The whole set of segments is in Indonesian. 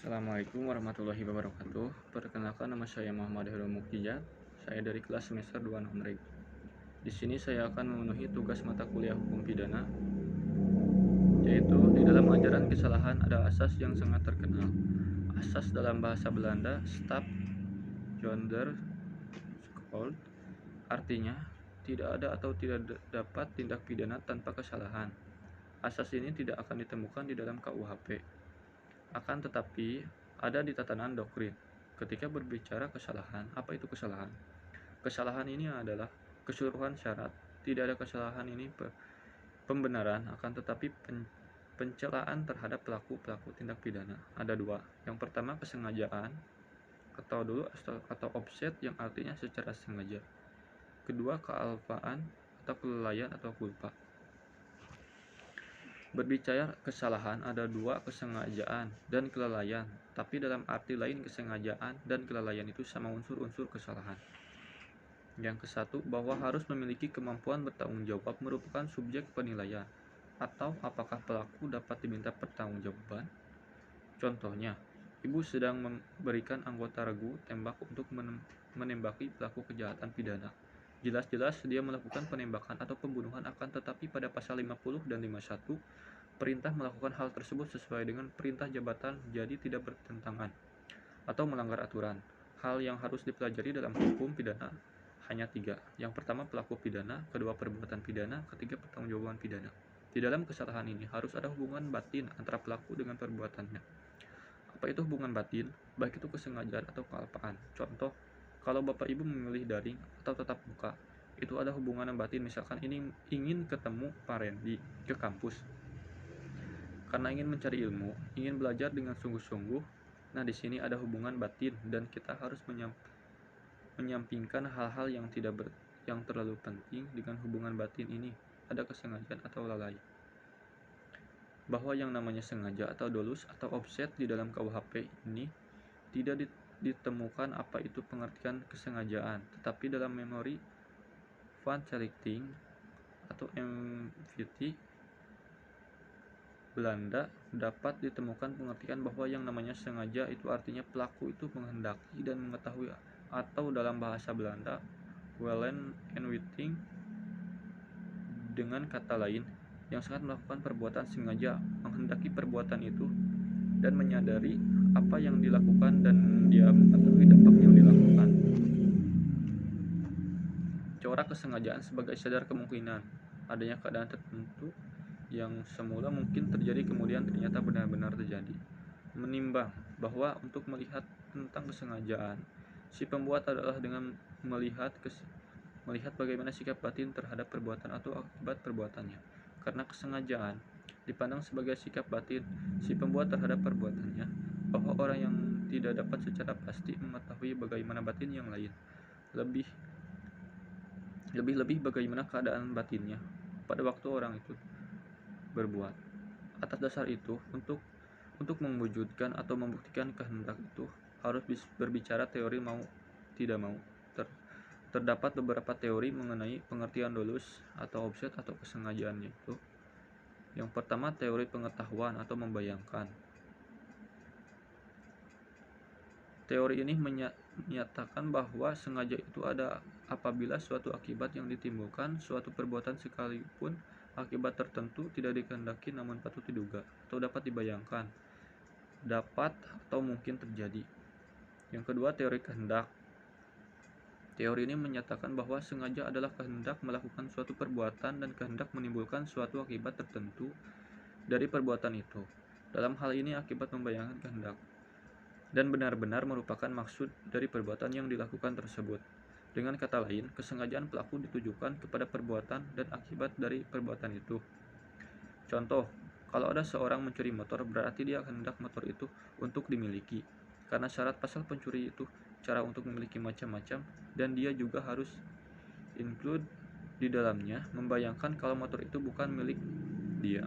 Assalamualaikum warahmatullahi wabarakatuh. Perkenalkan, nama saya Muhammad Herul Muktijat. Saya dari kelas semester 2 non-reg. Di sini saya akan memenuhi tugas mata kuliah hukum pidana, yaitu di dalam ajaran kesalahan ada asas yang sangat terkenal. Asas dalam bahasa Belanda stap zonder schuld, artinya tidak ada atau tidak dapat tindak pidana tanpa kesalahan. Asas ini tidak akan ditemukan di dalam KUHP. Akan tetapi ada di tatanan doktrin. Ketika berbicara kesalahan, apa itu kesalahan? Kesalahan ini adalah keseluruhan syarat. Tidak ada kesalahan ini pembenaran, akan tetapi pencelaan terhadap pelaku tindak pidana. Ada dua. Yang pertama kesengajaan atau offset yang artinya secara sengaja. Kedua kealpaan atau kelalaian atau culpa. Berbicara kesalahan ada dua, kesengajaan dan kelalaian, tapi dalam arti lain kesengajaan dan kelalaian itu sama unsur-unsur kesalahan. Yang kesatu, bahwa harus memiliki kemampuan bertanggung jawab merupakan subjek penilaian, atau apakah pelaku dapat diminta pertanggungjawaban. Contohnya, ibu sedang memberikan anggota regu tembak untuk menembaki pelaku kejahatan pidana. Jelas-jelas dia melakukan penembakan atau pembunuhan, akan tetapi pada pasal 50 dan 51 perintah melakukan hal tersebut sesuai dengan perintah jabatan, jadi tidak bertentangan atau melanggar aturan. Hal yang harus dipelajari dalam hukum pidana hanya tiga. Yang pertama pelaku pidana, kedua perbuatan pidana, ketiga pertanggungjawaban pidana. Di dalam kesalahan ini harus ada hubungan batin antara pelaku dengan perbuatannya. Apa itu hubungan batin? Baik itu kesengajaan atau kealpaan. Contoh, kalau Bapak Ibu memilih daring atau tatap muka, itu ada hubungan batin. Misalkan ini ingin ketemu Pak Randy ke kampus karena ingin mencari ilmu, ingin belajar dengan sungguh-sungguh. Nah, di sini ada hubungan batin dan kita harus menyampingkan hal-hal yang yang terlalu penting dengan hubungan batin ini. Ada kesengajaan atau lalai. Bahwa yang namanya sengaja atau dolus atau offset di dalam KUHP ini tidak ditemukan apa itu pengertian kesengajaan, tetapi dalam memori van Charicting atau MVT Belanda dapat ditemukan pengertian bahwa yang namanya sengaja itu artinya pelaku itu menghendaki dan mengetahui, atau dalam bahasa Belanda willen en wetting, dengan kata lain yang sangat melakukan perbuatan sengaja, menghendaki perbuatan itu dan menyadari apa yang dilakukan dan dia mengetahui dampak yang dilakukan. Corak kesengajaan sebagai sadar kemungkinan adanya keadaan tertentu yang semula mungkin terjadi kemudian ternyata benar-benar terjadi. Menimbang bahwa untuk melihat tentang kesengajaan, si pembuat adalah dengan melihat bagaimana sikap batin terhadap perbuatan atau akibat perbuatannya. Karena kesengajaan dipandang sebagai sikap batin si pembuat terhadap perbuatannya, bahwa orang yang tidak dapat secara pasti mengetahui bagaimana batin yang lain, lebih-lebih bagaimana keadaan batinnya pada waktu orang itu berbuat. Atas dasar itu, untuk mewujudkan atau membuktikan kehendak itu harus berbicara teori mau tidak mau. Terdapat beberapa teori mengenai pengertian dolus atau offset atau kesengajaannya itu. Yang pertama, teori pengetahuan atau membayangkan. Teori ini menyatakan bahwa sengaja itu ada apabila suatu akibat yang ditimbulkan suatu perbuatan sekalipun akibat tertentu tidak dikehendaki namun patut diduga atau dapat dibayangkan, dapat atau mungkin terjadi. Yang kedua, teori kehendak. Teori ini menyatakan bahwa sengaja adalah kehendak melakukan suatu perbuatan dan kehendak menimbulkan suatu akibat tertentu dari perbuatan itu. Dalam hal ini akibat membayangkan kehendak dan benar-benar merupakan maksud dari perbuatan yang dilakukan tersebut. Dengan kata lain, kesengajaan pelaku ditujukan kepada perbuatan dan akibat dari perbuatan itu. Contoh, kalau ada seorang mencuri motor, berarti dia hendak motor itu untuk dimiliki. Karena syarat pasal pencuri itu cara untuk memiliki macam-macam, dan dia juga harus include di dalamnya membayangkan kalau motor itu bukan milik dia.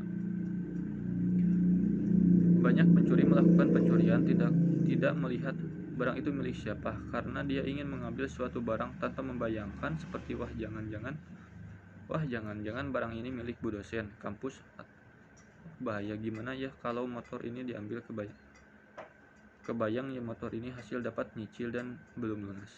Banyak pencuri melakukan pencurian tidak melihat barang itu milik siapa, karena dia ingin mengambil suatu barang tanpa membayangkan seperti wah jangan-jangan barang ini milik bu dosen kampus. Bahaya, gimana ya kalau motor ini diambil kebayang ya motor ini hasil dapat nyicil dan belum lunas.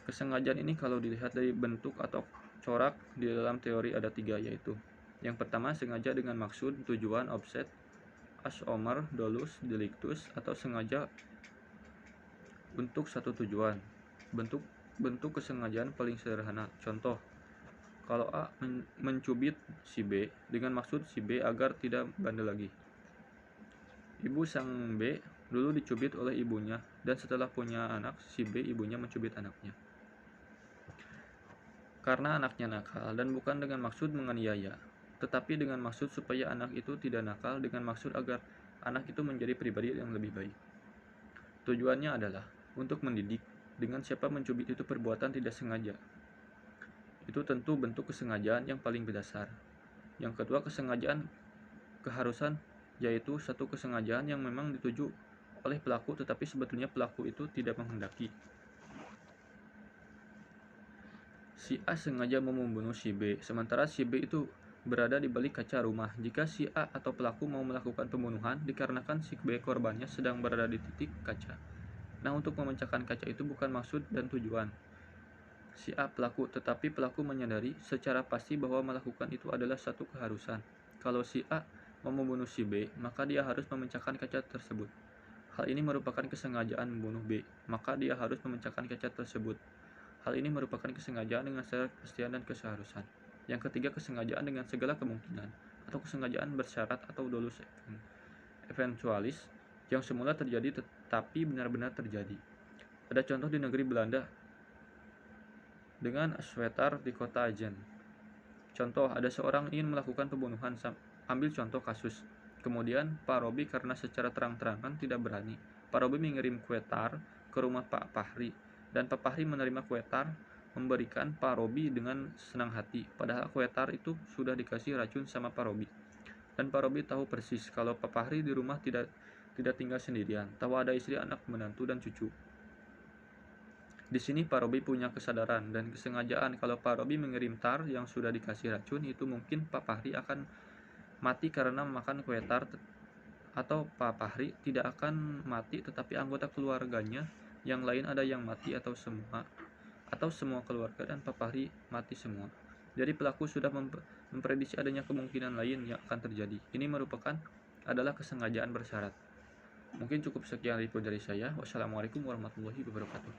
Kesengajaan ini kalau dilihat dari bentuk atau corak di dalam teori ada 3, yaitu yang pertama sengaja dengan maksud, tujuan, offset, as omer, dolus, delictus, atau sengaja untuk satu tujuan. Bentuk kesengajaan paling sederhana. Contoh, kalau A mencubit si B dengan maksud si B agar tidak bandel lagi. Ibu sang B dulu dicubit oleh ibunya, dan setelah punya anak, si B ibunya mencubit anaknya. Karena anaknya nakal dan bukan dengan maksud menganiaya, tetapi dengan maksud supaya anak itu tidak nakal, dengan maksud agar anak itu menjadi pribadi yang lebih baik. Tujuannya adalah untuk mendidik. Dengan siapa mencubit itu perbuatan tidak sengaja. Itu tentu bentuk kesengajaan yang paling berdasar. Yang kedua, kesengajaan keharusan, yaitu satu kesengajaan yang memang dituju oleh pelaku tetapi sebetulnya pelaku itu tidak menghendaki. Si A sengaja mau membunuh si B, sementara si B itu berada di balik kaca rumah. Jika si A atau pelaku mau melakukan pembunuhan, dikarenakan si B korbannya sedang berada di titik kaca. Nah, untuk memecahkan kaca itu bukan maksud dan tujuan si A pelaku, tetapi pelaku menyadari secara pasti bahwa melakukan itu adalah satu keharusan. Kalau si A mau membunuh si B, maka dia harus memecahkan kaca tersebut. Hal ini merupakan kesengajaan membunuh B, maka dia harus memecahkan kaca tersebut. Hal ini merupakan kesengajaan dengan secara kepastian dan keseharusan. Yang ketiga, kesengajaan dengan segala kemungkinan, atau kesengajaan bersyarat atau dolus eventualis, yang semula terjadi tetapi benar-benar terjadi. Ada contoh di negeri Belanda dengan Swetar di kota Agen. Contoh, ada seorang ingin melakukan pembunuhan. Ambil contoh kasus. Kemudian Pak Robi karena secara terang-terangan tidak berani, Pak Robi mengirim kue tar ke rumah Pak Fahri, dan Pak Fahri menerima kue tar, memberikan Pak Robi dengan senang hati, padahal kue tar itu sudah dikasih racun sama Pak Robi. Dan Pak Robi tahu persis kalau Pak Fahri di rumah tidak tinggal sendirian, tahu ada istri, anak, menantu, dan cucu. Di sini Pak Robi punya kesadaran dan kesengajaan kalau Pak Robi mengirim tar yang sudah dikasih racun, itu mungkin Pak Fahri akan mati karena memakan kue tar, atau Pak Fahri tidak akan mati tetapi anggota keluarganya yang lain ada yang mati, atau semua keluarga dan Pak Fahri mati semua. Jadi pelaku sudah memprediksi adanya kemungkinan lain yang akan terjadi. Ini adalah kesengajaan bersyarat. Mungkin cukup sekian info dari saya. Wassalamualaikum warahmatullahi wabarakatuh.